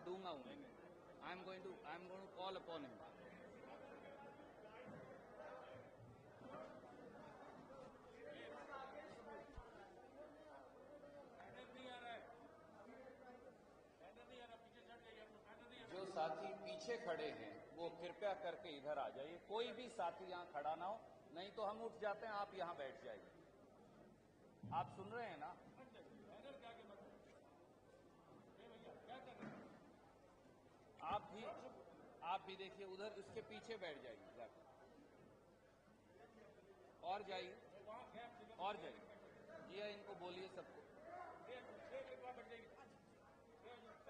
दूंगा उन्हें। I am going to call upon him. जो साथी पीछे खड़े हैं वो कृपया करके इधर आ जाइए। कोई भी साथी यहाँ खड़ा ना हो, नहीं तो हम उठ जाते हैं, आप यहाँ बैठ जाइए। आप सुन रहे हैं ना? आप भी देखिए, उधर इसके पीछे बैठ जाइए जाकर। और जाइए, और जाइए। ये इनको बोलिए सबको।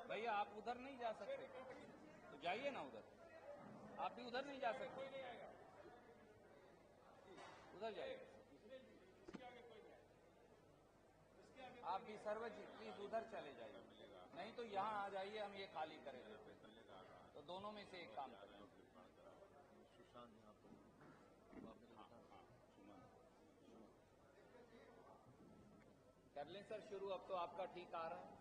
भैया आप उधर नहीं जा सकते तो जाइए ना उधर। आप भी उधर नहीं जा सकते, उधर जाइए। आप भी सर्वज जी प्लीज उधर चले जाइए, नहीं तो यहाँ आ जाइए, हम ये खाली करेंगे। तो दोनों में से एक काम करें। कर लें सर शुरू, अब तो आपका ठीक आ रहा है।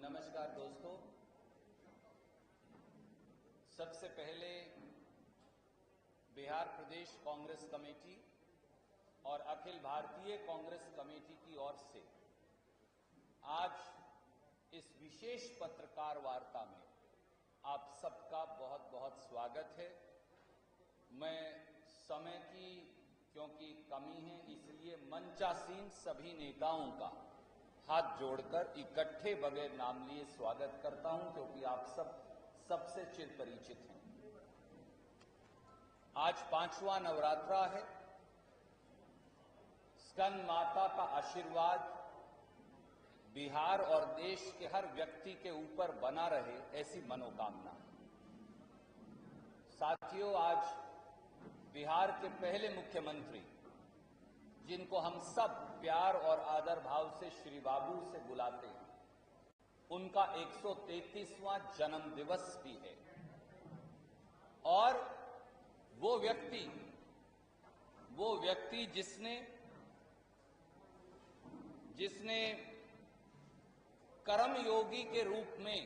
नमस्कार दोस्तों, सबसे पहले बिहार प्रदेश कांग्रेस कमेटी और अखिल भारतीय कांग्रेस कमेटी की ओर से आज इस विशेष पत्रकार वार्ता में आप सबका बहुत बहुत स्वागत है। मैं समय की क्योंकि कमी है, इसलिए मंचासीन सभी नेताओं का हाथ जोड़कर इकट्ठे बगैर नाम लिए स्वागत करता हूं, क्योंकि आप सबसे चिर परिचित हैं। आज 5वां नवरात्रा है। स्कंद माता का आशीर्वाद बिहार और देश के हर व्यक्ति के ऊपर बना रहे, ऐसी मनोकामना है। साथियों, आज बिहार के पहले मुख्यमंत्री, जिनको हम सब प्यार और आदर भाव से श्री बाबू से बुलाते हैं, उनका 133वां जन्म दिवस भी है। और वो व्यक्ति जिसने कर्मयोगी के रूप में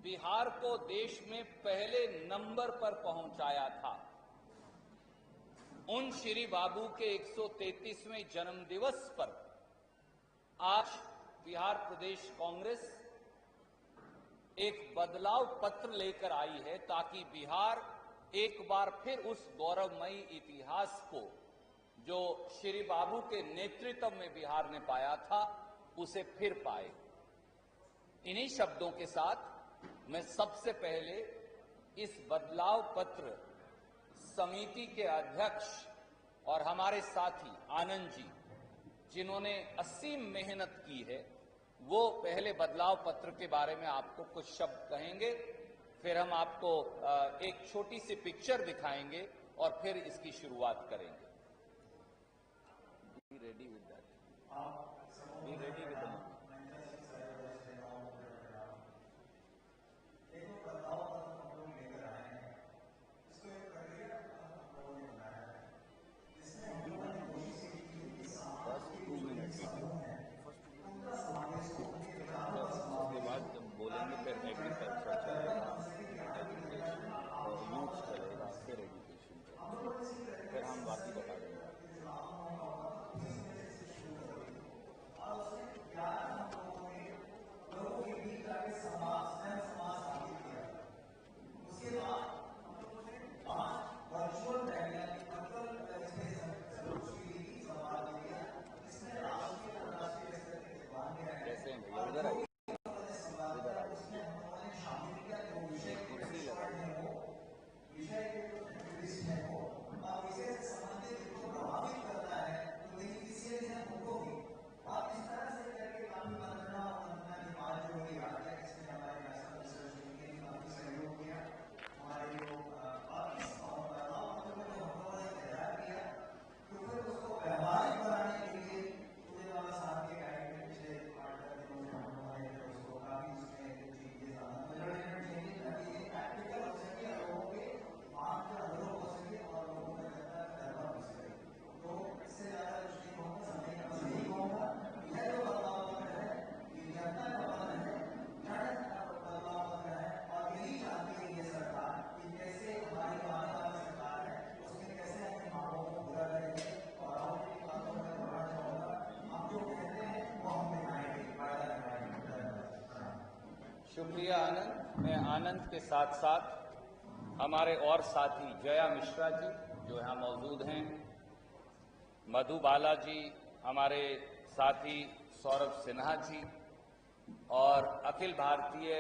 बिहार को देश में पहले नंबर पर पहुंचाया था, उन श्री बाबू के 133वें जन्म दिवस पर आज बिहार प्रदेश कांग्रेस एक बदलाव पत्र लेकर आई है, ताकि बिहार एक बार फिर उस गौरवमयी इतिहास को जो श्री बाबू के नेतृत्व में बिहार ने पाया था, उसे फिर पाए। इन्हीं शब्दों के साथ मैं सबसे पहले इस बदलाव पत्र समिति के अध्यक्ष और हमारे साथी आनंद जी, जिन्होंने असीम मेहनत की है, वो पहले बदलाव पत्र के बारे में आपको कुछ शब्द कहेंगे। फिर हम आपको एक छोटी सी पिक्चर दिखाएंगे और फिर इसकी शुरुआत करेंगे। Be ready with that. Be ready with the moment. देखो बदलाव हम लोग लेकर आए हैं, इसको एक प्रक्रिया हम लोगों ने बनाया है, जिसमें हम लोगों ने कोशिश की कि फर्स्ट 2 मिनट समूह है पूरा समावेश हो। उसके बाद जब बोलेंगे फिर एग्रीकल्चर चलेगा, एजुकेशन और यूथ चलेगा, फिर एजुकेशन चलेगा, फिर हम बाकी बता देंगे। और उसमें 11 शुक्रिया आनंद। मैं आनंद के साथ साथ हमारे और साथी जया मिश्रा जी जो यहाँ मौजूद हैं, मधु बाला जी, हमारे साथी सौरभ सिन्हा जी और अखिल भारतीय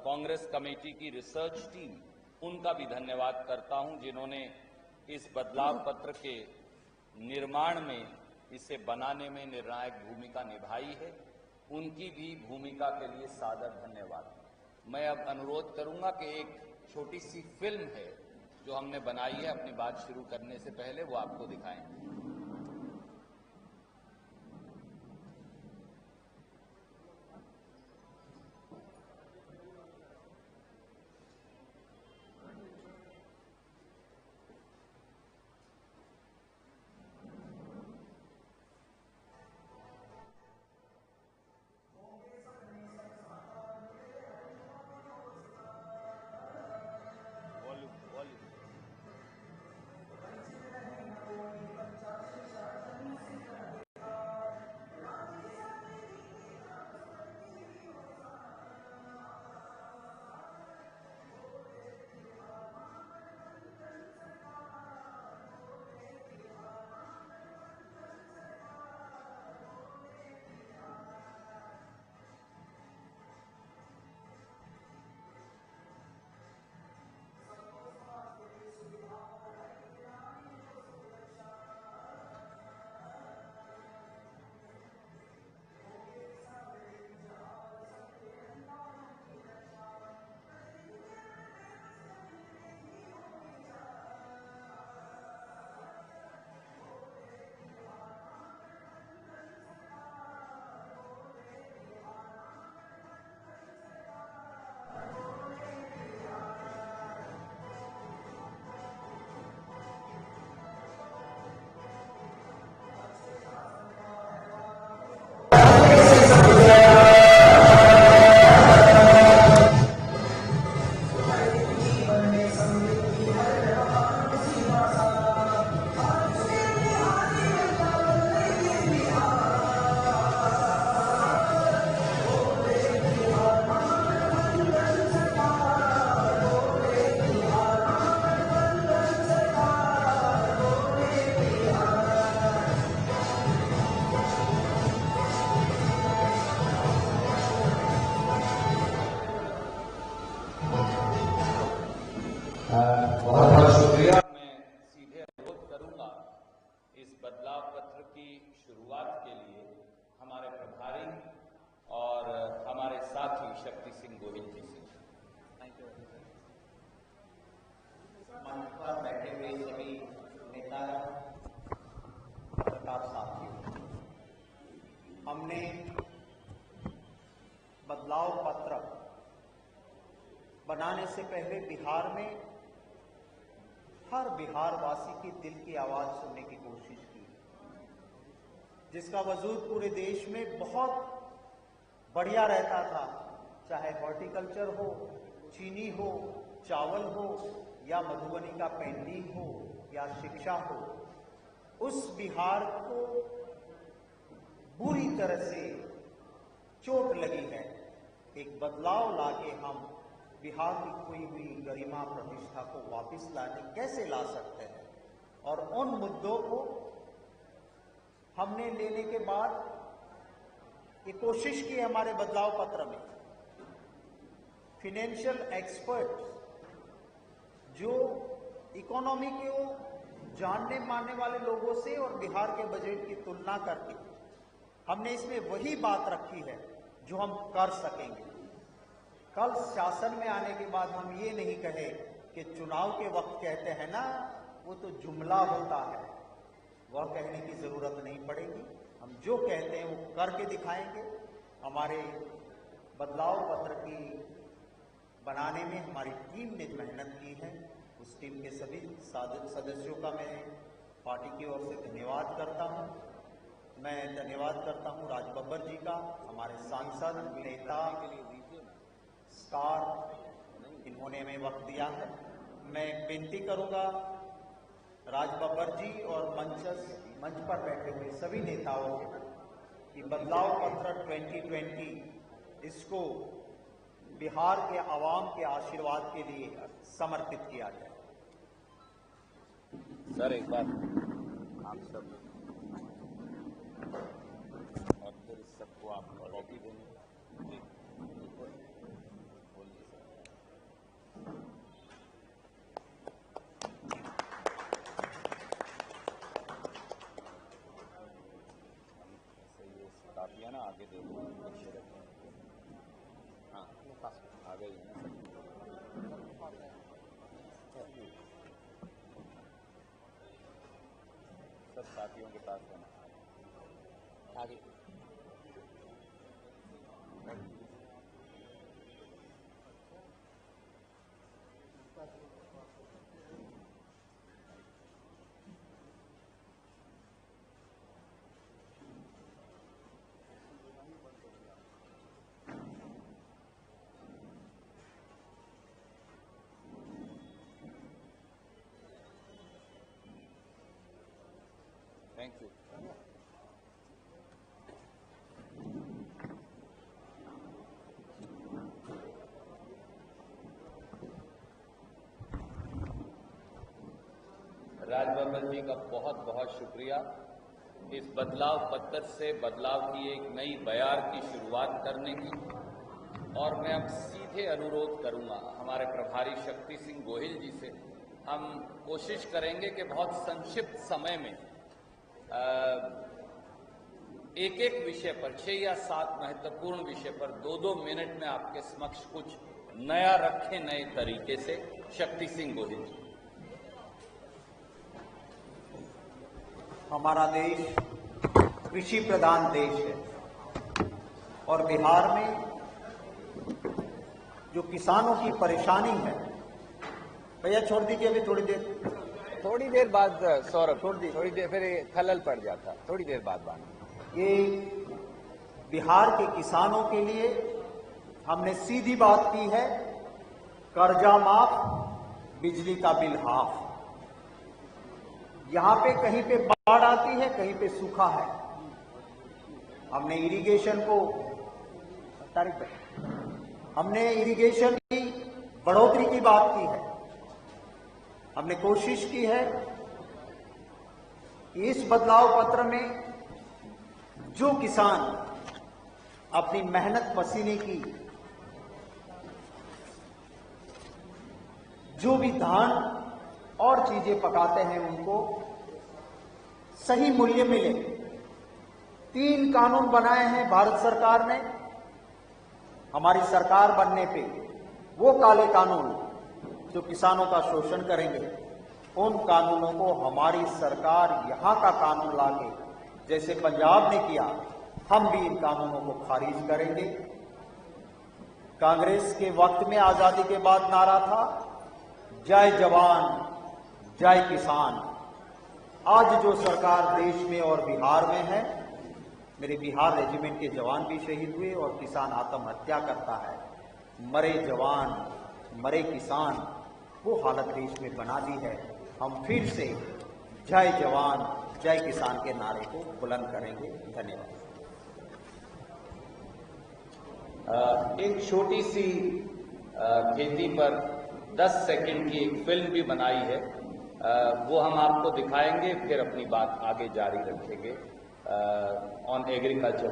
कांग्रेस कमेटी की रिसर्च टीम, उनका भी धन्यवाद करता हूं जिन्होंने इस बदलाव पत्र के निर्माण में, इसे बनाने में निर्णायक भूमिका निभाई है। उनकी भी भूमिका के लिए सादर धन्यवाद। मैं अब अनुरोध करूंगा कि एक छोटी सी फिल्म है जो हमने बनाई है, अपनी बात शुरू करने से पहले वो आपको दिखाएंगे। बहुत बहुत शुक्रिया। मैं सीधे अनुरोध करूंगा इस बदलाव पत्र की शुरुआत के लिए हमारे प्रभारी और हमारे साथी शक्ति सिंह गोहिल जी से। मंच पर बैठे हुए सभी नेता पत्रकार साथियों, हमने बदलाव पत्र बनाने से पहले बिहार में हर बिहारवासी की दिल की आवाज सुनने की कोशिश की, जिसका वजूद पूरे देश में बहुत बढ़िया रहता था, चाहे हॉर्टिकल्चर हो, चीनी हो, चावल हो या मधुबनी का पेंटिंग हो या शिक्षा हो। उस बिहार को बुरी तरह से चोट लगी है। एक बदलाव लाके हम बिहार की खोई हुई गरिमा प्रतिष्ठा को वापस लाने कैसे ला सकते हैं, और उन मुद्दों को हमने लेने के बाद ये कोशिश की हमारे बदलाव पत्र में फाइनेंशियल एक्सपर्ट जो इकोनॉमी को जानने मानने वाले लोगों से और बिहार के बजट की तुलना करके हमने इसमें वही बात रखी है जो हम कर सकेंगे। कल शासन में आने के बाद हम ये नहीं कहे कि चुनाव के वक्त कहते हैं ना, वो तो जुमला होता है, वह कहने की जरूरत नहीं पड़ेगी। हम जो कहते हैं वो करके दिखाएंगे। हमारे बदलाव पत्र की बनाने में हमारी टीम ने मेहनत की है, उस टीम के सभी सदस्यों का मैं पार्टी की ओर से धन्यवाद करता हूं। मैं धन्यवाद करता हूं राज बब्बर जी का, हमारे सांसद, नेता, स्टार, इन्होंने हमें वक्त दिया है। मैं विनती करूंगा राज बब्बर जी और मंच पर बैठे हुए सभी नेताओं कि बदलाव पत्र 2020 इसको बिहार के आवाम के आशीर्वाद के लिए समर्पित किया जाए। सर एक बार आप सब और फिर सबको आप कॉपी देंगे जी बोलिए सर। ऐसे ये कापियाँ ना आगे दे दो अच्छे रखें। हाँ आ गई है ना सब साथियों के पास है आगे। Thank you. राजबब्बर जी का बहुत बहुत शुक्रिया। इस बदलाव पत्र से बदलाव की एक नई बयार की शुरुआत करने की, और मैं अब सीधे अनुरोध करूंगा हमारे प्रभारी शक्ति सिंह गोहिल जी से, हम कोशिश करेंगे कि बहुत संक्षिप्त समय में एक एक विषय पर 6 या 7 महत्वपूर्ण विषय पर 2-2 मिनट में आपके समक्ष कुछ नया रखें नए तरीके से। शक्ति सिंह गोहिल जी। हमारा देश कृषि प्रधान देश है और बिहार में जो किसानों की परेशानी है, भैया छोड़ दीजिए अभी थोड़ी देर बाद सौरभ थोड़ी देर फिर खलल पड़ जाता, थोड़ी देर बाद बात। ये बिहार के किसानों के लिए हमने सीधी बात की है, कर्जा माफ, बिजली का बिल हाफ। यहां पे कहीं पे बाढ़ आती है, कहीं पे सूखा है। हमने इरिगेशन को हमने इरिगेशन की बढ़ोतरी की बात की है। हमने कोशिश की है कि इस बदलाव पत्र में जो किसान अपनी मेहनत पसीने की जो भी धान और चीजें पकाते हैं उनको सही मूल्य मिले। 3 कानून बनाए हैं भारत सरकार ने। हमारी सरकार बनने पे वो काले कानून जो किसानों का शोषण करेंगे, उन कानूनों को हमारी सरकार यहां का कानून लाके, जैसे पंजाब ने किया, हम भी इन कानूनों को खारिज करेंगे। कांग्रेस के वक्त में आजादी के बाद नारा था जय जवान जय किसान। आज जो सरकार देश में और बिहार में है, मेरे बिहार रेजिमेंट के जवान भी शहीद हुए और किसान आत्महत्या करता है। मरे जवान मरे किसान, वो हालत देश में बना दी है। हम फिर से जय जवान जय किसान के नारे को बुलंद करेंगे। धन्यवाद। एक छोटी सी खेती पर 10 सेकंड की एक फिल्म भी बनाई है, वो हम आपको दिखाएंगे, फिर अपनी बात आगे जारी रखेंगे ऑन एग्रीकल्चर।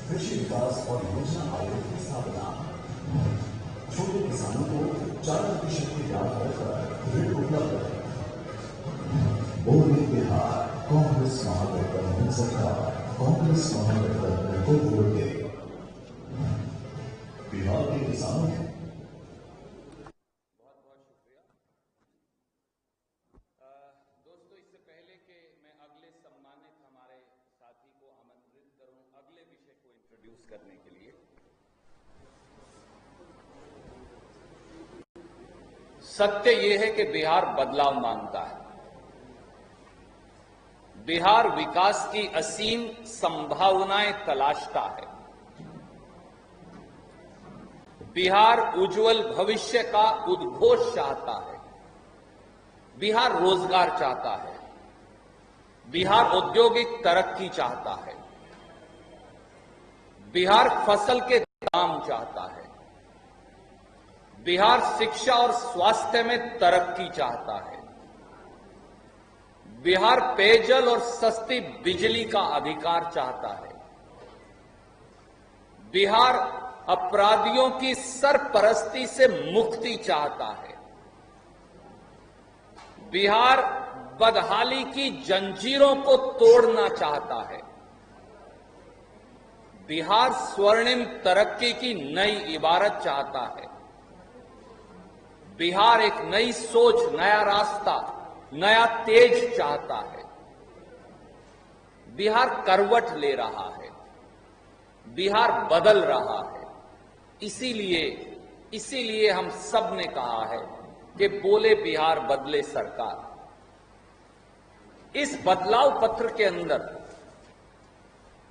कृषि विकास और योजना आयोग की स्थापना, छोटे किसानों को 4% की ब्याज दर पर ऋण उपलब्ध है। बोले बिहार कांग्रेस महागठबंधन सरकार, कांग्रेस महागठबंधन को वोट दे। बिहार के किसानों को दोस्तों, इससे पहले कि मैं अगले सम्मानित हमारे साथी को आमंत्रित करूं अगले विषय को इंट्रोड्यूस करने के लिए, सत्य यह है कि बिहार बदलाव मांगता है। बिहार विकास की असीम संभावनाएं तलाशता है। बिहार उज्जवल भविष्य का उद्घोष चाहता है, बिहार रोजगार चाहता है, बिहार औद्योगिक तरक्की चाहता है, बिहार फसल के दाम चाहता है, बिहार शिक्षा और स्वास्थ्य में तरक्की चाहता है, बिहार पेयजल और सस्ती बिजली का अधिकार चाहता है, बिहार अपराधियों की सरपरस्ती से मुक्ति चाहता है, बिहार बदहाली की जंजीरों को तोड़ना चाहता है, बिहार स्वर्णिम तरक्की की नई इबारत चाहता है, बिहार एक नई सोच, नया रास्ता, नया तेज चाहता है, बिहार करवट ले रहा है, बिहार बदल रहा है। इसीलिए हम सब ने कहा है कि बोले बिहार बदले सरकार। इस बदलाव पत्र के अंदर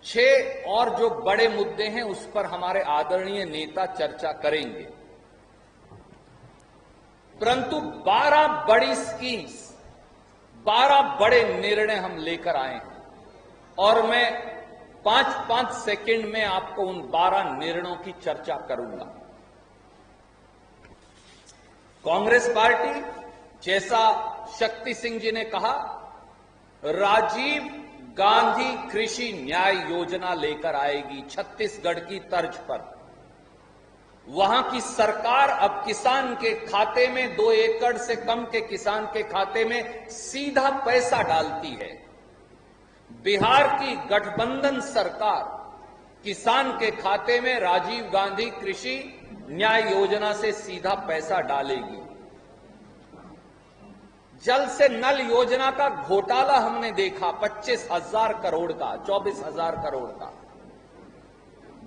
6 और जो बड़े मुद्दे हैं उस पर हमारे आदरणीय नेता चर्चा करेंगे, परंतु 12 बड़ी स्कीम्स, 12 बड़े निर्णय हम लेकर आए हैं और मैं 5-5 सेकंड में आपको उन 12 निर्णयों की चर्चा करूंगा। कांग्रेस पार्टी, जैसा शक्ति सिंह जी ने कहा, राजीव गांधी कृषि न्याय योजना लेकर आएगी छत्तीसगढ़ की तर्ज पर। वहां की सरकार अब किसान के खाते में 2 एकड़ से कम के किसान के खाते में सीधा पैसा डालती है। बिहार की गठबंधन सरकार किसान के खाते में राजीव गांधी कृषि न्याय योजना से सीधा पैसा डालेगी। जल से नल योजना का घोटाला हमने देखा, 25,000 करोड़ का, 24,000 करोड़ का।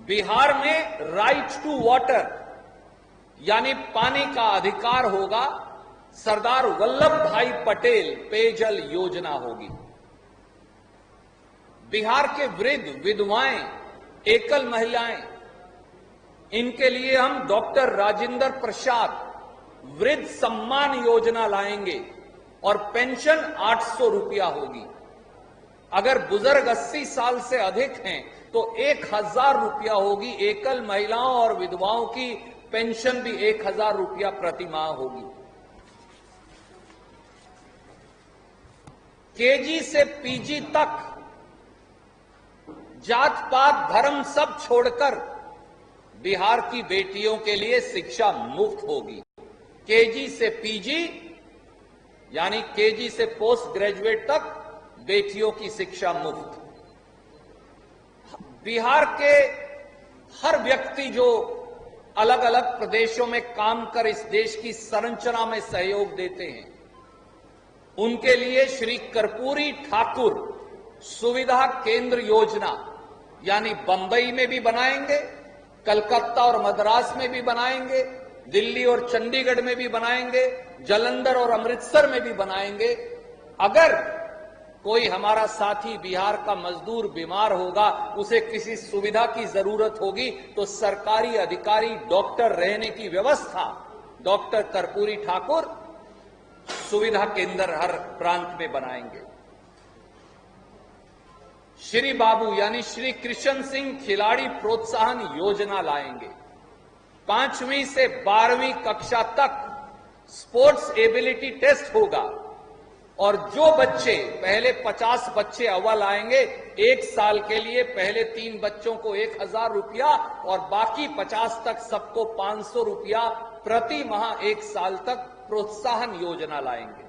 बिहार में राइट टू वाटर यानी पानी का अधिकार होगा। सरदार वल्लभ भाई पटेल पेयजल योजना होगी। बिहार के वृद्ध, विधवाएं, एकल महिलाएं, इनके लिए हम डॉक्टर राजेंद्र प्रसाद वृद्ध सम्मान योजना लाएंगे और पेंशन 800 रुपया होगी। अगर बुजुर्ग 80 साल से अधिक हैं तो 1,000 रुपया होगी। एकल महिलाओं और विधवाओं की पेंशन भी 1,000 रुपया प्रति माह होगी। केजी से पीजी तक जात पात धर्म सब छोड़कर बिहार की बेटियों के लिए शिक्षा मुफ्त होगी। केजी से पीजी यानी केजी से पोस्ट ग्रेजुएट तक बेटियों की शिक्षा मुफ्त। बिहार के हर व्यक्ति जो अलग अलग प्रदेशों में काम कर इस देश की संरचना में सहयोग देते हैं, उनके लिए श्री कर्पूरी ठाकुर सुविधा केंद्र योजना यानी बंबई में भी बनाएंगे, कलकत्ता और मद्रास में भी बनाएंगे, दिल्ली और चंडीगढ़ में भी बनाएंगे, जालंधर और अमृतसर में भी बनाएंगे। अगर कोई हमारा साथी बिहार का मजदूर बीमार होगा, उसे किसी सुविधा की जरूरत होगी, तो सरकारी अधिकारी डॉक्टर रहने की व्यवस्था डॉक्टर कर्पूरी ठाकुर सुविधा केंद्र हर प्रांत में बनाएंगे। श्री बाबू यानी श्री कृष्ण सिंह खिलाड़ी प्रोत्साहन योजना लाएंगे। 5वीं से 12वीं कक्षा तक स्पोर्ट्स एबिलिटी टेस्ट होगा और जो बच्चे पहले 50 बच्चे अव्वल आएंगे, 1 साल के लिए पहले 3 बच्चों को 1,000 रुपया और बाकी 50 तक सबको 500 रुपया प्रति माह 1 साल तक प्रोत्साहन योजना लाएंगे।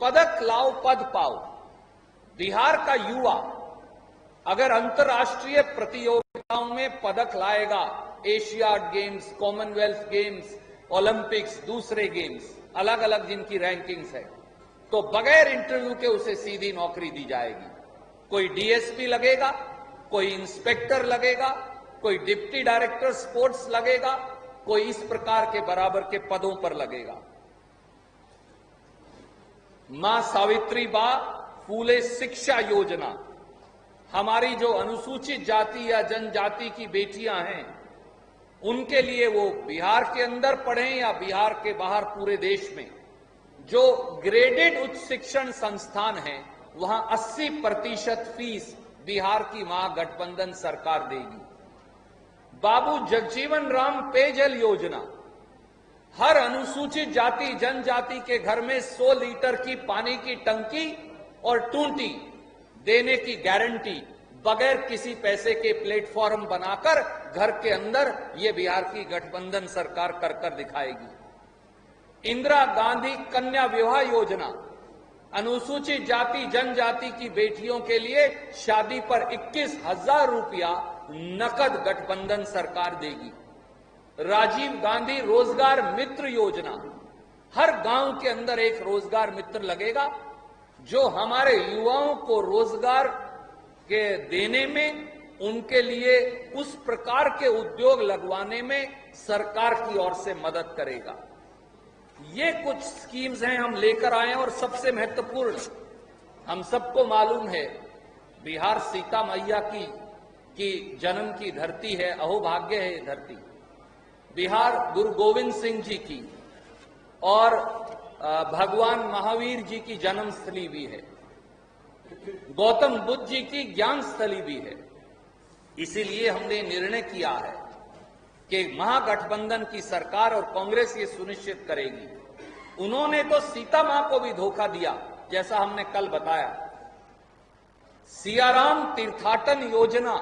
पदक लाओ पद पाओ। बिहार का युवा अगर अंतर्राष्ट्रीय प्रतियोगिताओं में पदक लाएगा, Asiad games, Commonwealth games, Olympics, दूसरे गेम्स, अलग अलग जिनकी रैंकिंग्स है, तो बगैर इंटरव्यू के उसे सीधी नौकरी दी जाएगी। कोई डीएसपी लगेगा, कोई इंस्पेक्टर लगेगा, कोई डिप्टी डायरेक्टर स्पोर्ट्स लगेगा, कोई इस प्रकार के बराबर के पदों पर लगेगा। मां सावित्री बा फूले शिक्षा योजना, हमारी जो अनुसूचित जाति या जनजाति की बेटियां हैं, उनके लिए वो बिहार के अंदर पढ़ें या बिहार के बाहर पूरे देश में जो ग्रेडेड उच्च शिक्षण संस्थान हैं वहां 80% फीस बिहार की महागठबंधन सरकार देगी। बाबू जगजीवन राम पेयजल योजना, हर अनुसूचित जाति जनजाति के घर में 100 लीटर की पानी की टंकी और टूटी देने की गारंटी बगैर किसी पैसे के प्लेटफॉर्म बनाकर घर के अंदर ये बिहार की गठबंधन सरकार कर कर दिखाएगी। इंदिरा गांधी कन्या विवाह योजना, अनुसूचित जाति जनजाति की बेटियों के लिए शादी पर 21,000 रुपया नकद गठबंधन सरकार देगी। राजीव गांधी रोजगार मित्र योजना, हर गांव के अंदर एक रोजगार मित्र लगेगा जो हमारे युवाओं को रोजगार के देने में, उनके लिए उस प्रकार के उद्योग लगवाने में सरकार की ओर से मदद करेगा। ये कुछ स्कीम्स हैं हम लेकर आए हैं और सबसे महत्वपूर्ण, हम सबको मालूम है बिहार सीता मैया की जन्म की धरती है, अहोभाग्य है ये धरती। बिहार गुरु गोविंद सिंह जी की और भगवान महावीर जी की जन्मस्थली भी है, गौतम बुद्ध जी की ज्ञान स्थली भी है। इसीलिए हमने निर्णय किया है कि महागठबंधन की सरकार और कांग्रेस ये सुनिश्चित करेगी। उन्होंने तो सीता मां को भी धोखा दिया, जैसा हमने कल बताया। सियाराम तीर्थाटन योजना,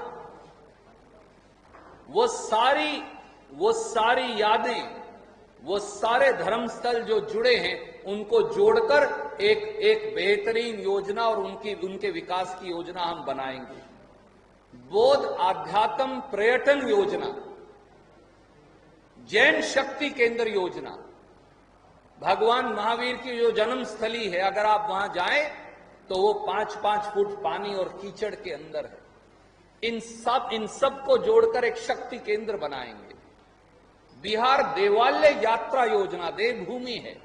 वो सारी यादें, वो सारे धर्मस्थल जो जुड़े हैं उनको जोड़कर एक बेहतरीन योजना और उनके विकास की योजना हम बनाएंगे। बौद्ध आध्यात्म पर्यटन योजना, जैन शक्ति केंद्र योजना, भगवान महावीर की जो जन्मस्थली है, अगर आप वहां जाएं तो वो 5-5 फुट पानी और कीचड़ के अंदर है। इन सब को जोड़कर एक शक्ति केंद्र बनाएंगे। बिहार देवालय यात्रा योजना, देवभूमि है,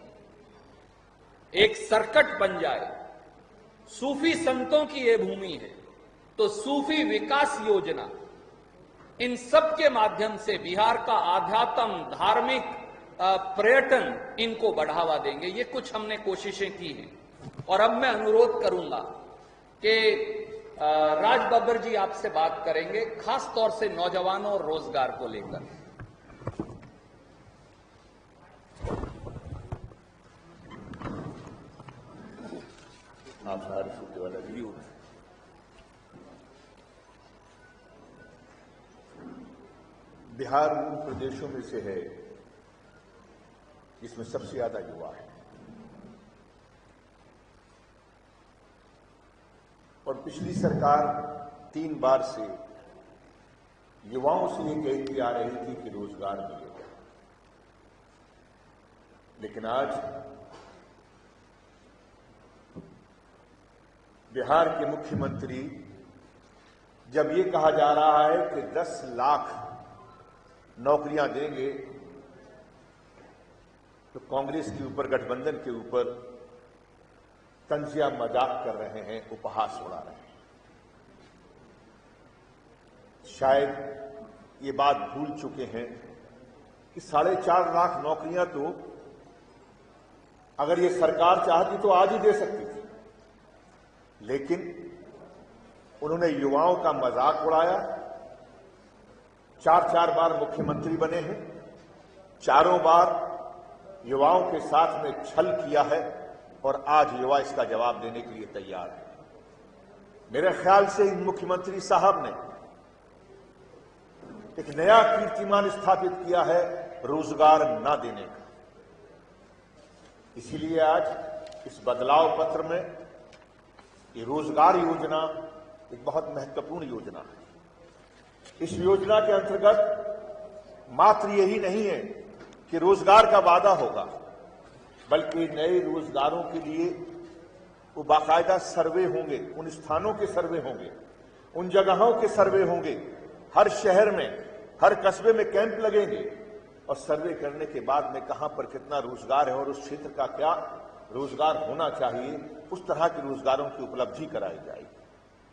एक सर्किट बन जाए। सूफी संतों की ये भूमि है तो सूफी विकास योजना, इन सब के माध्यम से बिहार का आध्यात्म, धार्मिक, पर्यटन, इनको बढ़ावा देंगे। ये कुछ हमने कोशिशें की हैं। और अब मैं अनुरोध करूंगा कि राज बब्बर जी आपसे बात करेंगे, खास तौर से नौजवानों और रोजगार को लेकर। आभार वाला बिहार उन प्रदेशों में से है जिसमें सबसे ज्यादा युवा है और पिछली सरकार 3 बार से युवाओं से ये कहती आ रही थी कि रोजगार मिलेगा, लेकिन आज बिहार के मुख्यमंत्री जब ये कहा जा रहा है कि 10 लाख नौकरियां देंगे, तो कांग्रेस के ऊपर, गठबंधन के ऊपर तंजिया मजाक कर रहे हैं, उपहास उड़ा रहे हैं। शायद ये बात भूल चुके हैं कि 4.5 लाख नौकरियां तो अगर ये सरकार चाहती तो आज ही दे सकती थी, लेकिन उन्होंने युवाओं का मजाक उड़ाया। 4 बार मुख्यमंत्री बने हैं, चारों बार युवाओं के साथ में छल किया है और आज युवा इसका जवाब देने के लिए तैयार है। मेरे ख्याल से इन मुख्यमंत्री साहब ने एक नया कीर्तिमान स्थापित किया है रोजगार न देने का। इसीलिए आज इस बदलाव पत्र में ये रोजगार योजना एक बहुत महत्वपूर्ण योजना है। इस योजना के अंतर्गत मात्र यही नहीं है कि रोजगार का वादा होगा, बल्कि नए रोजगारों के लिए वो बाकायदा सर्वे होंगे, उन स्थानों के सर्वे होंगे, उन जगहों के सर्वे होंगे। हर शहर में, हर कस्बे में कैंप लगेंगे और सर्वे करने के बाद में कहां पर कितना रोजगार है और उस क्षेत्र का क्या रोजगार होना चाहिए, उस तरह के रोजगारों की उपलब्धि कराई जाएगी।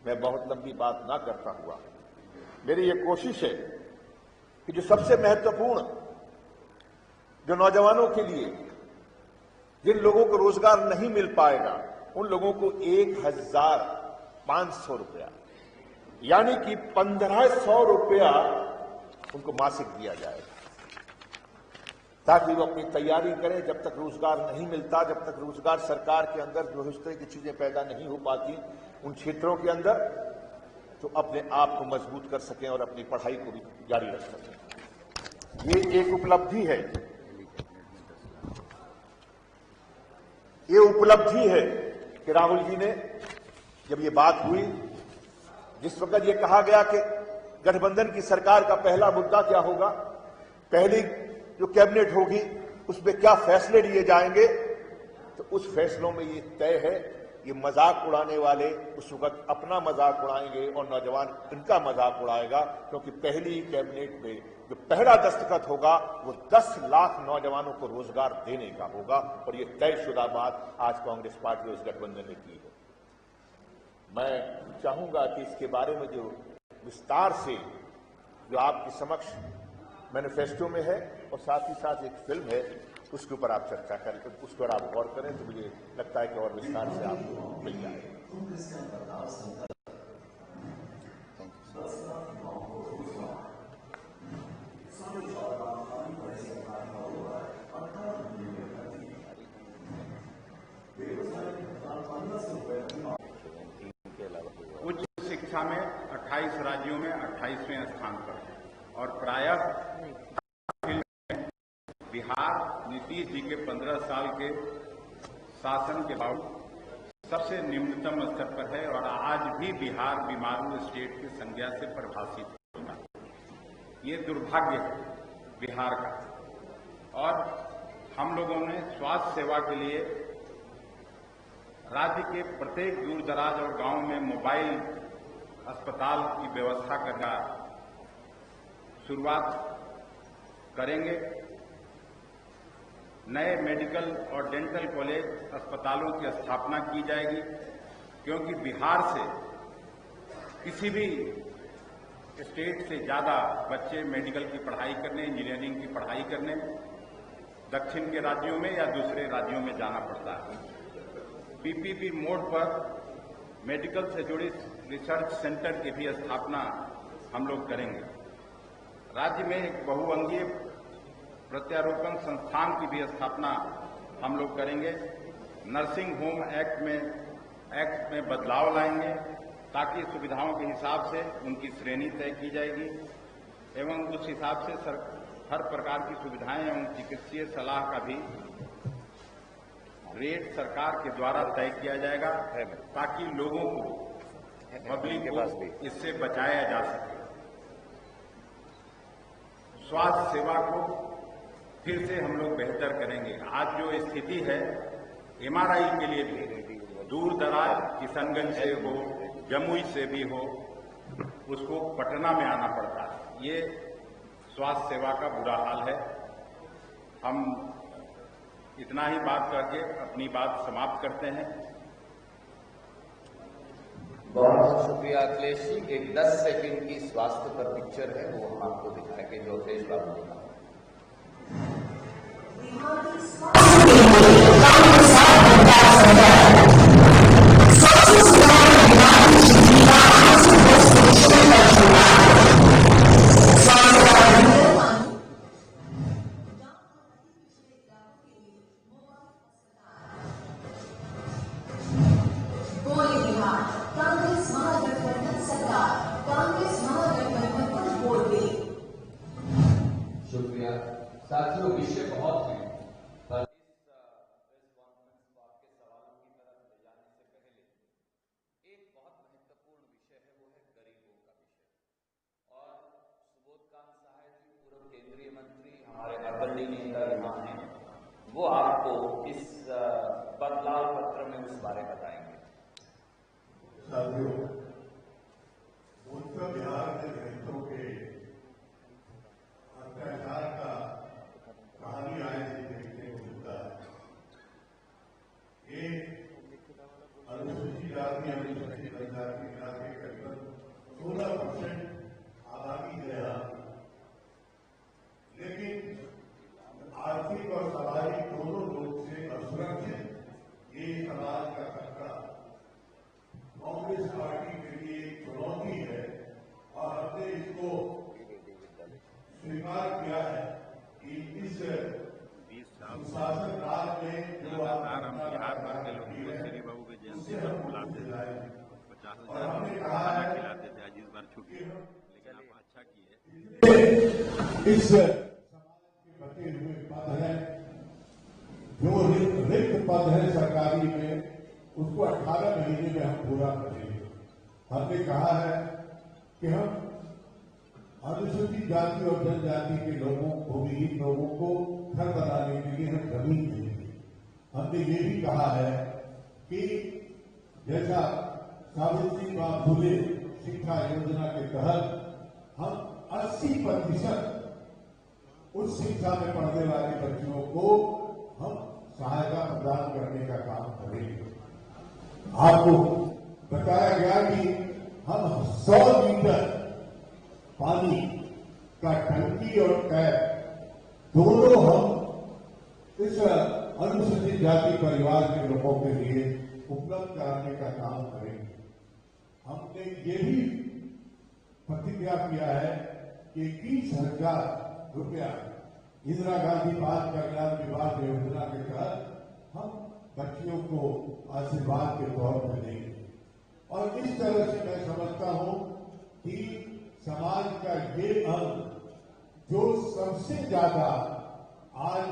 मैं बहुत लंबी बात ना करता हुआ, मेरी ये कोशिश है कि जो सबसे महत्वपूर्ण, जो नौजवानों के लिए, जिन लोगों को रोजगार नहीं मिल पाएगा, उन लोगों को 1,500 रुपया यानी कि 1,500 रुपया उनको मासिक दिया जाएगा, ताकि वो अपनी तैयारी करें। जब तक रोजगार नहीं मिलता, जब तक रोजगार सरकार के अंदर जो इस तरह की चीजें पैदा नहीं हो पाती उन क्षेत्रों के अंदर, तो अपने आप को मजबूत कर सकें और अपनी पढ़ाई को भी जारी रख सकें। ये एक उपलब्धि है, ये उपलब्धि है कि राहुल जी ने, जब ये बात हुई, जिस वक्त ये कहा गया कि गठबंधन की सरकार का पहला मुद्दा क्या होगा, पहली जो कैबिनेट होगी उसमें क्या फैसले लिए जाएंगे, तो उस फैसलों में ये तय है, ये मजाक उड़ाने वाले उस वक्त अपना मजाक उड़ाएंगे और नौजवान इनका मजाक उड़ाएगा, क्योंकि पहली कैबिनेट में जो पहला दस्तखत होगा वो 10 लाख नौजवानों को रोजगार देने का होगा, और ये तयशुदा बात आज कांग्रेस पार्टी और इस गठबंधन ने की है। मैं चाहूंगा कि इसके बारे में जो विस्तार से जो आपके समक्ष मैनिफेस्टो में है और साथ ही साथ एक फिल्म है, उसके ऊपर आप चर्चा करें, उस पर आप गौर करें, तो मुझे लगता है कि और विस्तार से आपको मिल जाएगा। उच्च शिक्षा में 28 राज्यों में 28वें स्थान पर है, और प्रायः बिहार नीतीश जी के 15 साल के शासन के बाद सबसे निम्नतम स्तर पर है, और आज भी बिहार बीमारू स्टेट की संज्ञा से परिभाषित होता है। ये दुर्भाग्य है बिहार का। और हम लोगों ने स्वास्थ्य सेवा के लिए राज्य के प्रत्येक दूर दराज और गांव में मोबाइल अस्पताल की व्यवस्था करना शुरुआत करेंगे। नए मेडिकल और डेंटल कॉलेज अस्पतालों की स्थापना की जाएगी, क्योंकि बिहार से किसी भी स्टेट से ज्यादा बच्चे मेडिकल की पढ़ाई करने, इंजीनियरिंग की पढ़ाई करने दक्षिण के राज्यों में या दूसरे राज्यों में जाना पड़ता है। पीपीपी मोड पर मेडिकल से जुड़ी रिसर्च सेंटर की भी स्थापना हम लोग करेंगे। राज्य में एक बहुअंगीय प्रत्यारोपण संस्थान की भी स्थापना हम लोग करेंगे। नर्सिंग होम एक्ट में बदलाव लाएंगे, ताकि सुविधाओं के हिसाब से उनकी श्रेणी तय की जाएगी एवं उस हिसाब से हर प्रकार की सुविधाएं एवं चिकित्सीय सलाह का भी रेट सरकार के द्वारा तय किया जाएगा, ताकि लोगों को, पब्लिक को इससे बचाया जा सके। स्वास्थ्य सेवा को फिर से हम लोग बेहतर करेंगे। आज जो स्थिति है, एमआरआई के लिए भी दूर दराज किशनगंज से हो, जमुई से भी हो, उसको पटना में आना पड़ता है। ये स्वास्थ्य सेवा का बुरा हाल है। हम इतना ही बात करके अपनी बात समाप्त करते हैं। बहुत बहुत शुक्रिया अखिलेश जी। एक 10 सेकंड की स्वास्थ्य पर पिक्चर है, वो हम आपको दिखाएंगे, जो अखिलेश बाबू ने कहा। शुक्रिया साथियों, विषय बहुत हैं, पर इस प्रेस कॉन्फ्रेंस को आपके सवालों की तरफ ले जाने से पहले एक बहुत महत्वपूर्ण विषय है, वो है गरीबों का विषय। और सुबोधकांत सहाय जी, पूर्व केंद्रीय मंत्री, हमारे अग्रणी नेता यहाँ हैं, वो आपको इस बदलाव पत्र में उस बारे बताएंगे। साथियों, उत्तर बिहार के दलितों के अत्याचार का कहानी आए दिन देखने को मिलता है। एक अनुसूचित जाति, अनुसूचित जनजाति मिला के करीबन 16% आबादी है यहाँ, ये समाज का खतरा कांग्रेस पार्टी के लिए एक चुनौती है और हमने इसको स्वीकार किया है कि इस शासन काल में जो लगातार हम बिहार भर के लोगों को श्री बाबू की जयंती पर बुलाते थे, 50,000 लोगों को खाना खिलाते थे। आज इस बार छुट्टी है, लेकिन आप अच्छा किए। इस समाज के बचे हुए पद हैं, जो रिक्त पद है सरकारी में, उसको 18 महीने में हम पूरा करेंगे। हमने कहा है कि हम अनुसूचित जाति और जनजाति के लोगों को भी, लोगों को घर बनाने के लिए हम जमीन देंगे। हमने ये भी कहा है कि जैसा सावित्रीबाई फुले शिक्षा योजना के तहत हम 80% उच्च शिक्षा में पढ़ने वाले बच्चों को हम सहायता प्रदान करने का काम करेंगे। आपको बताया गया कि हम 100 लीटर पानी का टंकी और टैप दोनों हम इस अनुसूचित जाति परिवार के लोगों के लिए उपलब्ध कराने का काम करेंगे। हमने ये भी प्रतिज्ञा किया है कि 21,000 रुपया इंदिरा गांधी बाल कल्याण विवाह योजना के तहत हम बच्चियों को आशीर्वाद के तौर पर देंगे। और इस तरह से मैं समझता हूं कि समाज का ये अंग जो सबसे ज्यादा आज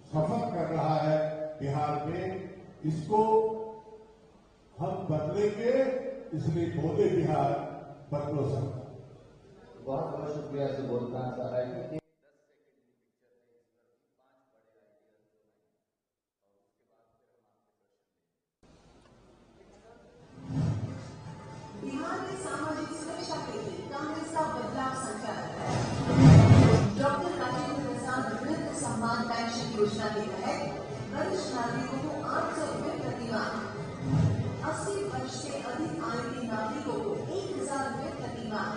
सफर कर रहा है बिहार में, इसको हम बदलेंगे। इसलिए बोले बिहार बदलो सरकार। बहुत बहुत शुक्रिया से बोलना चाह रहा है कि बिहार में सामाजिक सुरक्षा के लिए कांग्रेस का बदलाव संचालक है। डॉक्टर राजेंद्र प्रसाद वृद्ध सम्मान पेंशन योजना के तहत वरिष्ठ नागरिकों को 800 रुपये प्रति माह, 80 वर्ष से अधिक आयु के नागरिकों को 1,000 रुपये प्रति माह,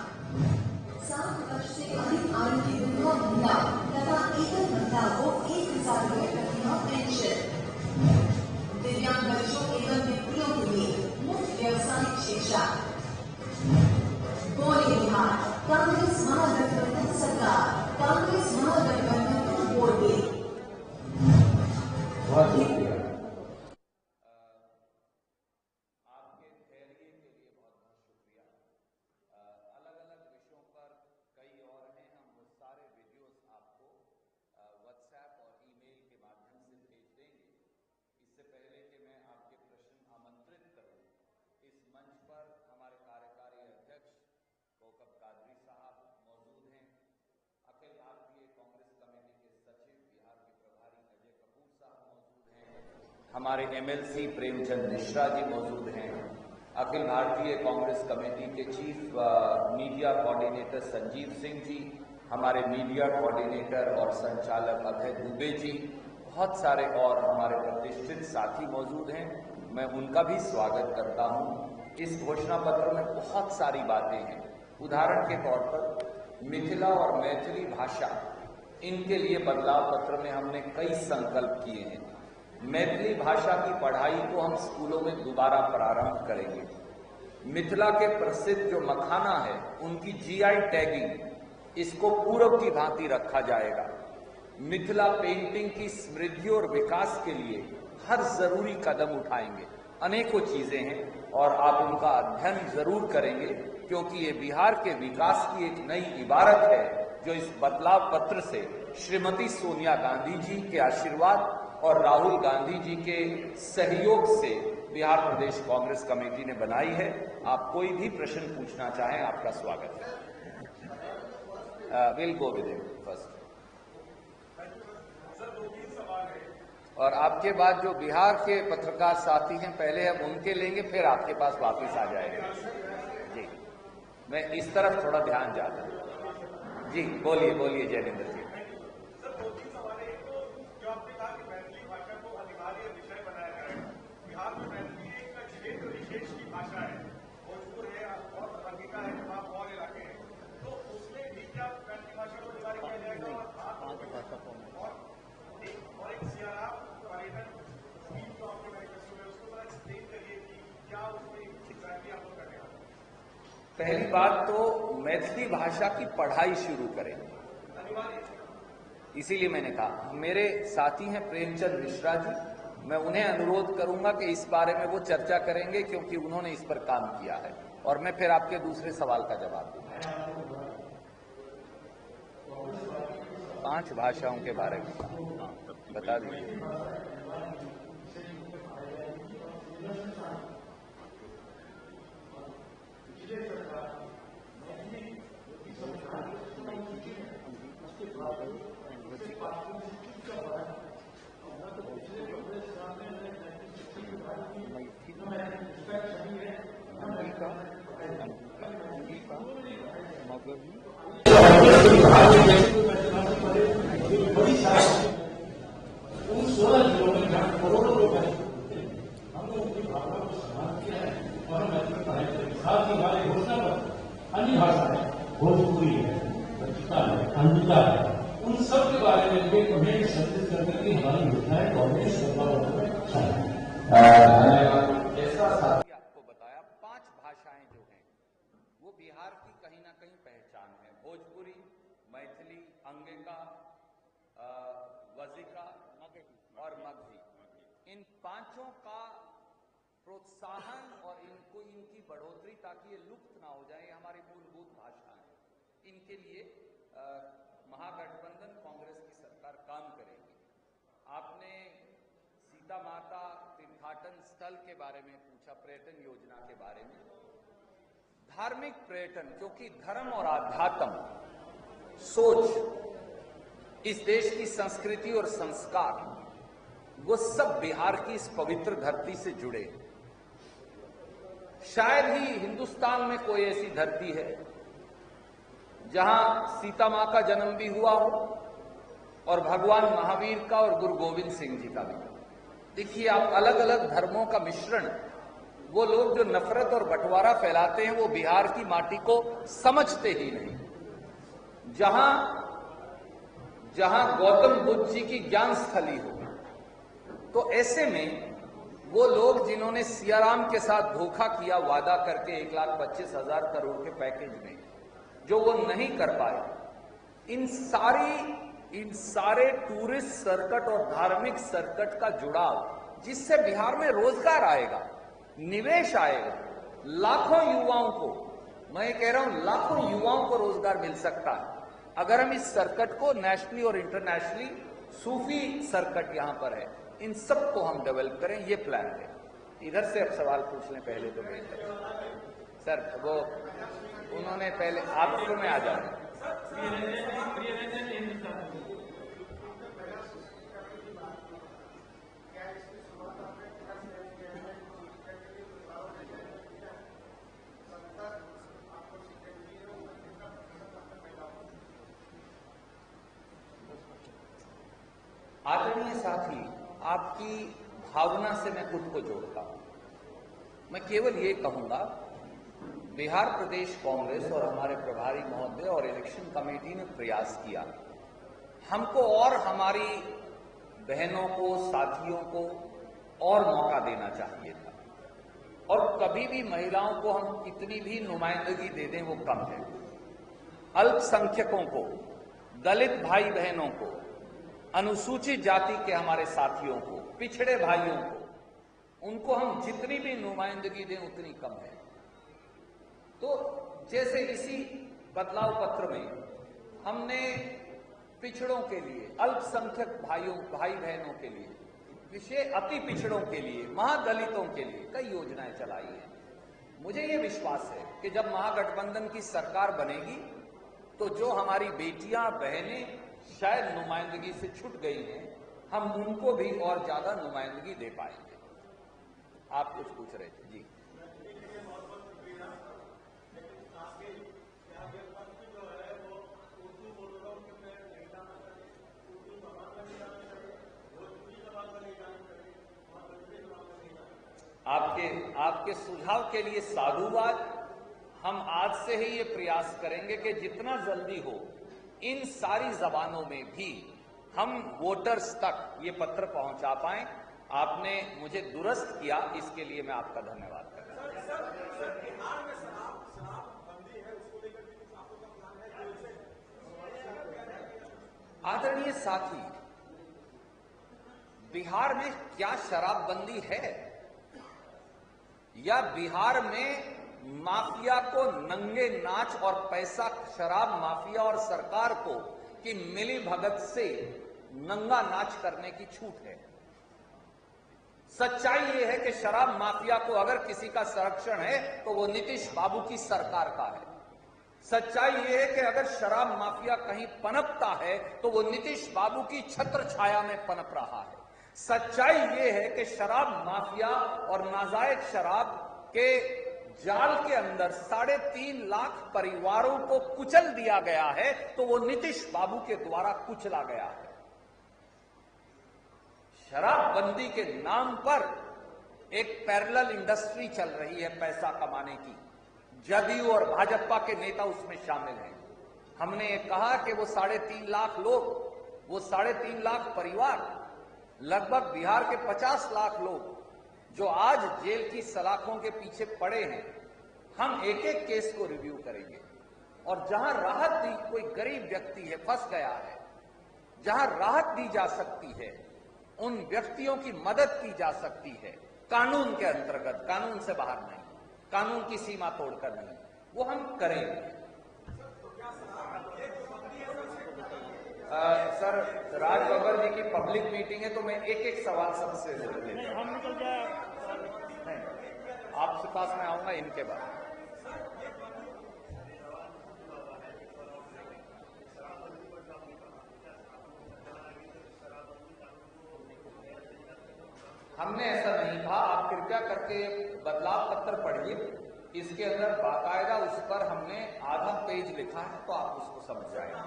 60 वर्ष से अधिक आयु की विधवा महिला तथा एकल महिला को 1,000 रुपये प्रति माह पेंशन, दिव्यांग बच्चों एवं व्यक्तियों के लिए मुफ्त व्यवसायिक शिक्षा। बोले बिहार, कांग्रेस महागठबंधन सरकार, कांग्रेस महागठबंधन को वोट दे। बहुत शुक्रिया। आपके धैर्य के लिए बहुत बहुत शुक्रिया। अलग अलग विषयों पर कई और हैं, हम वो सारे वीडियोस आपको व्हाट्सएप और ईमेल के माध्यम से भेज देंगे। इससे पहले कि मैं आपके प्रश्न आमंत्रित करूं, इस मंच पर हमारे कार्यकारी अध्यक्ष कोकब कादरी साहब मौजूद हैं, अखिल भारतीय कांग्रेस कमेटी के सचिव बिहार के प्रभारी अजय कपूर साहब मौजूद हैं, हमारे एमएलसी प्रेमचंद मिश्रा जी मौजूद हैं, अखिल भारतीय कांग्रेस कमेटी के chief media coordinator Sanjeev Singh ji, हमारे मीडिया कोऑर्डिनेटर और संचालक अभय दुबे जी, बहुत सारे और हमारे प्रतिष्ठित साथी मौजूद हैं। मैं उनका भी स्वागत करता हूं। इस घोषणा पत्र में बहुत सारी बातें हैं। उदाहरण के तौर पर मिथिला और मैथिली भाषा, इनके लिए बदलाव पत्र में हमने कई संकल्प किए हैं। मैथिली भाषा की पढ़ाई को हम स्कूलों में दोबारा प्रारंभ करेंगे। मिथिला के प्रसिद्ध जो मखाना है, उनकी जीआई टैगिंग, इसको पूर्व की भांति रखा जाएगा। मिथिला पेंटिंग की समृद्धि और विकास के लिए हर जरूरी कदम उठाएंगे। अनेकों चीजें हैं और आप उनका अध्ययन जरूर करेंगे, क्योंकि ये बिहार के विकास की एक नई इबारत है, जो इस बदलाव पत्र से श्रीमती सोनिया गांधी जी के आशीर्वाद और राहुल गांधी जी के सहयोग से बिहार प्रदेश कांग्रेस कमेटी ने बनाई है। आप कोई भी प्रश्न पूछना चाहें, आपका स्वागत है। Will go with it first. और आपके बाद जो बिहार के पत्रकार साथी हैं, पहले हम उनके लेंगे, फिर आपके पास वापस आ जाएगा। जी, मैं इस तरफ थोड़ा ध्यान जाता हूं। जी बोलिए बोलिए जयेंद्र जी। पहली बात तो मैथिली भाषा की पढ़ाई शुरू करें, इसीलिए मैंने कहा मेरे साथी हैं प्रेमचंद मिश्रा जी, मैं उन्हें अनुरोध करूंगा कि इस बारे में वो चर्चा करेंगे क्योंकि उन्होंने इस पर काम किया है, और मैं फिर आपके दूसरे सवाल का जवाब दूंगा। 5 भाषाओं के बारे में बता दीजिए। अन्य भाषाएं भोजपुरी है, अंगिका है, उन सब के बारे में उन्हें संबोधित करने की हमारी योजनाएं कांग्रेस सरकार में शामिल है। जैसा साथी आपको बताया, 5 भाषाएं जो हैं वो बिहार की कहीं ना कहीं पहचान है। भोजपुरी, मैथिली, अंगिका, वजिका और मगही, इन 5 का प्रोत्साहन और इनकी बढ़ोतरी ताकि ये लुप्त ना हो जाए, हमारी मूलभूत भाषा है, इनके लिए महागठबंधन कांग्रेस की सरकार काम करेगी। आपने सीता माता तीर्थाटन स्थल के बारे में पूछा, पर्यटन योजना के बारे में। धार्मिक पर्यटन, क्योंकि धर्म और आध्यात्म, सोच, इस देश की संस्कृति और संस्कार, वो सब बिहार की इस पवित्र धरती से जुड़े। शायद ही हिंदुस्तान में कोई ऐसी धरती है जहां सीता मां का जन्म भी हुआ हो और भगवान महावीर का और गुरु गोविंद सिंह जी का भी। देखिए, आप अलग अलग धर्मों का मिश्रण, वो लोग जो नफरत और बंटवारा फैलाते हैं वो बिहार की माटी को समझते ही नहीं। जहां गौतम बुद्ध जी की ज्ञान स्थली हो, तो ऐसे में वो लोग जिन्होंने सियाराम के साथ धोखा किया वादा करके 1,25,000 करोड़ के पैकेज में, जो वो नहीं कर पाए, इन सारे टूरिस्ट सर्किट और धार्मिक सर्किट का जुड़ाव, जिससे बिहार में रोजगार आएगा, निवेश आएगा, लाखों युवाओं को, मैं कह रहा हूं लाखों युवाओं को रोजगार मिल सकता है अगर हम इस सर्किट को नेशनली और इंटरनेशनली, सूफी सर्किट यहां पर है, इन सब को हम डेवलप करें, ये प्लान है। इधर से अब सवाल पूछ लें पहले तो सर, वो उन्होंने पहले आपको में आ जाए। आदरणीय साथी, आपकी भावना से मैं खुद को जोड़ता हूं। मैं केवल ये कहूंगा, बिहार प्रदेश कांग्रेस और हमारे प्रभारी महोदय और इलेक्शन कमेटी ने प्रयास किया, हमको और हमारी बहनों को, साथियों को और मौका देना चाहिए था, और कभी भी महिलाओं को हम कितनी भी नुमाइंदगी दे दें वो कम है। अल्पसंख्यकों को, दलित भाई बहनों को, अनुसूचित जाति के हमारे साथियों को, पिछड़े भाइयों को, उनको हम जितनी भी नुमाइंदगी दें उतनी कम है। तो जैसे इसी बदलाव पत्र में हमने पिछड़ों के लिए, अल्पसंख्यक भाई बहनों के लिए, विशेष अति पिछड़ों के लिए, महादलितों के लिए कई योजनाएं चलाई हैं। मुझे ये विश्वास है कि जब महागठबंधन की सरकार बनेगी तो जो हमारी बेटियां, बहनें शायद नुमाइंदगी से छूट गई हैं, हम उनको भी और ज्यादा नुमाइंदगी दे पाएंगे। आप कुछ पूछ रहे थे जी। आपके सुझाव के लिए साधुवाद। हम आज से ही ये प्रयास करेंगे कि जितना जल्दी हो इन सारी जबानों में भी हम वोटर्स तक ये पत्र पहुंचा पाएं। आपने मुझे दुरुस्त किया, इसके लिए मैं आपका धन्यवाद करता हूं। आदरणीय साथी, बिहार में क्या शराबबंदी है या बिहार में माफिया को नंगे नाच और पैसा शराब माफिया और सरकार को की मिली भगत से नंगा नाच करने की छूट है? सच्चाई यह है कि शराब माफिया को अगर किसी का संरक्षण है तो वो नीतीश बाबू की सरकार का है। सच्चाई यह है कि अगर शराब माफिया कहीं पनपता है तो वो नीतीश बाबू की छत्र छाया में पनप रहा है। सच्चाई यह है कि शराब माफिया और नाजायज शराब के जाल के अंदर 3.5 लाख परिवारों को कुचल दिया गया है तो वो नीतीश बाबू के द्वारा कुचला गया है। शराबबंदी के नाम पर एक पैरेलल इंडस्ट्री चल रही है पैसा कमाने की। जदयू और भाजपा के नेता उसमें शामिल हैं। हमने ये कहा कि वो 3.5 लाख लोग, वो 3.5 लाख परिवार, लगभग बिहार के 50 लाख लोग जो आज जेल की सलाखों के पीछे पड़े हैं, हम एक एक केस को रिव्यू करेंगे और जहां राहत दी, कोई गरीब व्यक्ति है फंस गया है, जहां राहत दी जा सकती है, उन व्यक्तियों की मदद की जा सकती है कानून के अंतर्गत, कानून से बाहर नहीं, कानून की सीमा तोड़कर नहीं, वो हम करेंगे। सर, राज बब्बर जी की पब्लिक मीटिंग है तो मैं एक एक सवाल सबसे लेता हूं। नहीं, आपके पास मैं आऊंगा इनके बाद। हमने ऐसा नहीं कहा। आप कृपया करके बदलाव पत्र पढ़िए, इसके अंदर बाकायदा उस पर हमने आधा पेज लिखा है तो आप उसको समझ जाएंगे।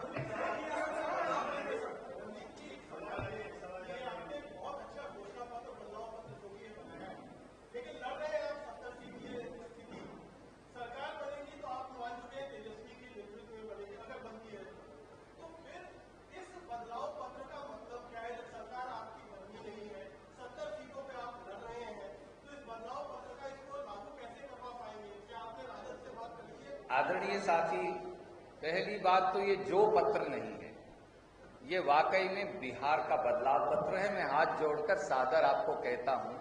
आदरणीय साथी, पहली बात तो ये जो पत्र नहीं है, ये वाकई में बिहार का बदलाव पत्र है। मैं हाथ जोड़कर सादर आपको कहता हूं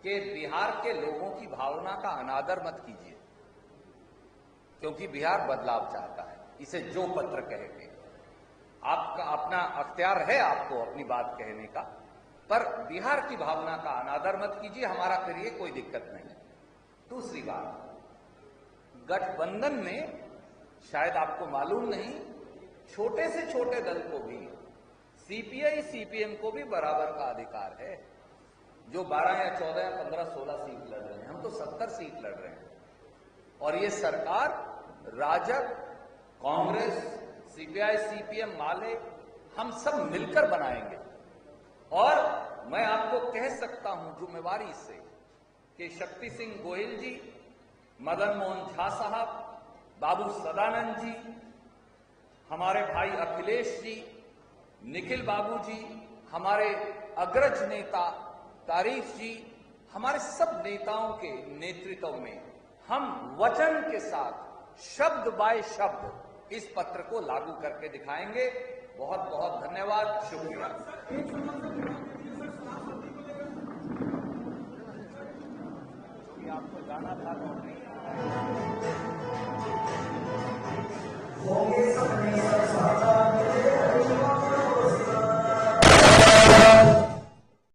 कि बिहार के लोगों की भावना का अनादर मत कीजिए, क्योंकि बिहार बदलाव चाहता है। इसे जो पत्र कहेंगे, आपका अपना अख्तियार है आपको अपनी बात कहने का, पर बिहार की भावना का अनादर मत कीजिए। हमारा फिर ये कोई दिक्कत नहीं है। दूसरी बात, गठबंधन में शायद आपको मालूम नहीं, छोटे से छोटे दल को भी, सीपीआई सीपीएम को भी बराबर का अधिकार है। जो 12 या 14 या 15 16 सीट लड़ रहे हैं, हम तो 70 सीट लड़ रहे हैं। और ये सरकार राजग, कांग्रेस, सीपीआई सीपीएम वाले हम सब मिलकर बनाएंगे। और मैं आपको कह सकता हूं जिम्मेवारी से कि शक्ति सिंह गोहिल जी, मदन मोहन झा साहब, बाबू सदानंद जी, हमारे भाई अखिलेश जी, निखिल बाबू जी, हमारे अग्रज नेता तारीफ जी, हमारे सब नेताओं के नेतृत्व में हम वचन के साथ शब्द बाय शब्द इस पत्र को लागू करके दिखाएंगे। बहुत बहुत धन्यवाद, शुक्रिया। आपको जाना था तो